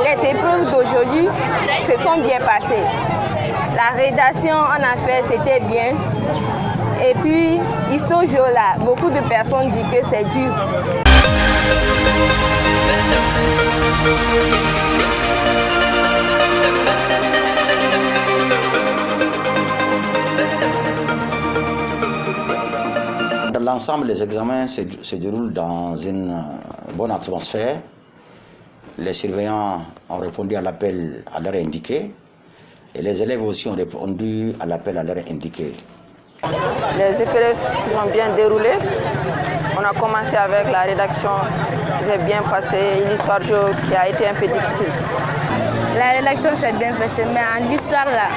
Les épreuves d'aujourd'hui se sont bien passées. La rédaction en affaires, c'était bien. Et puis, Histo-Géo, là, beaucoup de personnes disent que c'est dur. Dans l'ensemble, les examens se déroulent dans une bonne atmosphère. Les surveillants ont répondu à l'appel à l'heure indiquée et les élèves aussi ont répondu à l'appel à l'heure indiquée. Les épreuves se sont bien déroulées. On a commencé avec la rédaction qui s'est bien passée, l'histoire géo qui a été un peu difficile. La rédaction s'est bien passée, mais en histoire là,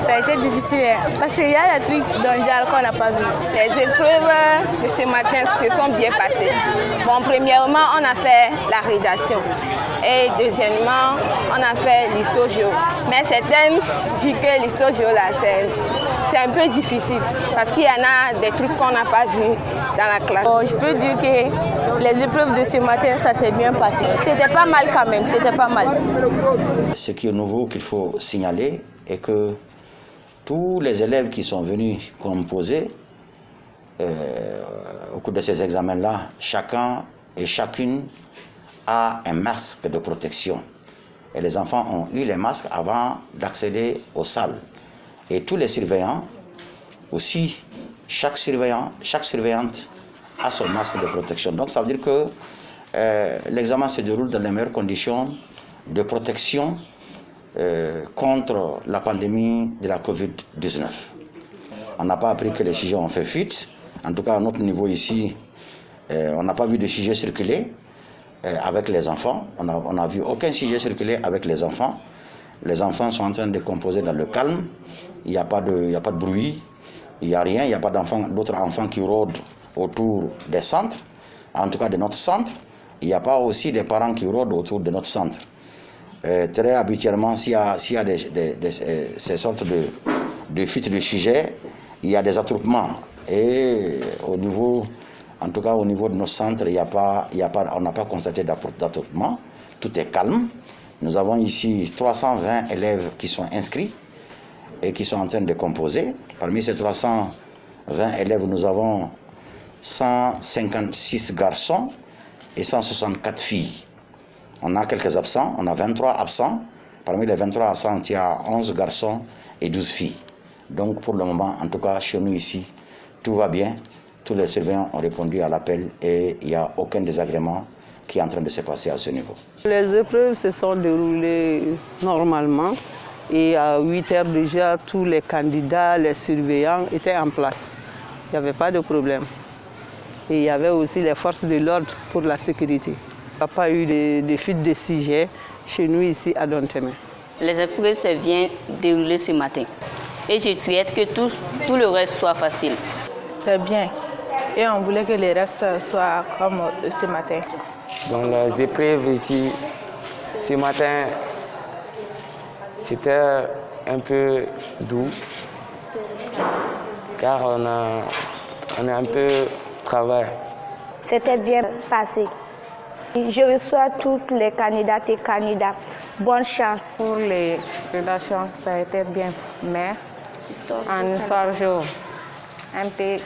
ça a été difficile parce qu'il y a des trucs dans le genre qu'on n'a pas vu. Les épreuves de ce matin se sont bien passées. Bon, premièrement, on a fait la rédaction et deuxièmement, on a fait l'histo-géo. Mais certains disent que l'histo-géo là, c'est un peu difficile parce qu'il y en a des trucs qu'on n'a pas vus dans la classe. Bon, je peux dire que les épreuves de ce matin, ça s'est bien passé. C'était pas mal quand même, c'était pas mal. Ce qui est nouveau qu'il faut signaler est que tous les élèves qui sont venus composer au cours de ces examens-là, chacun et chacune a un masque de protection. Et les enfants ont eu les masques avant d'accéder aux salles. Et tous les surveillants aussi, chaque surveillante a son masque de protection. Donc ça veut dire que l'examen se déroule dans les meilleures conditions de protection contre la pandémie de la Covid-19. On n'a pas appris que les sujets ont fait fuite. En tout cas, à notre niveau ici, on n'a pas vu de sujet circuler avec les enfants. On n'a vu aucun sujet circuler avec les enfants. Les enfants sont en train de composer dans le calme. Il n'y a pas de bruit, il n'y a rien. Il n'y a pas d'autres enfants qui rôdent autour des centres, en tout cas de notre centre. Il n'y a pas aussi des parents qui rôdent autour de notre centre. Très habituellement, s'il y a ces sortes de fuites de sujets, il y a des attroupements. Et en tout cas au niveau de nos centres, on n'a pas constaté d'attroupement. Tout est calme. Nous avons ici 320 élèves qui sont inscrits et qui sont en train de composer. Parmi ces 320 élèves, nous avons 156 garçons et 164 filles. On a quelques absents, on a 23 absents. Parmi les 23 absents, il y a 11 garçons et 12 filles. Donc pour le moment, en tout cas chez nous ici, tout va bien. Tous les surveillants ont répondu à l'appel et il n'y a aucun désagrément qui est en train de se passer à ce niveau. Les épreuves se sont déroulées normalement et à 8 heures déjà, tous les candidats, les surveillants étaient en place. Il n'y avait pas de problème. Et il y avait aussi les forces de l'ordre pour la sécurité. Il n'y a pas eu de fuite de sujets chez nous ici à Donteme. Les épreuves se viennent dérouler ce matin et je souhaite que tout le reste soit facile. C'était bien et on voulait que les restes soient comme ce matin. Dans les épreuves ici, ce matin, c'était un peu doux car on a un peu travaillé. C'était bien passé. Je reçois toutes les candidates et candidats. Bonne chance. Pour les rédactions, ça a été bien, mais en histoire géo, un peu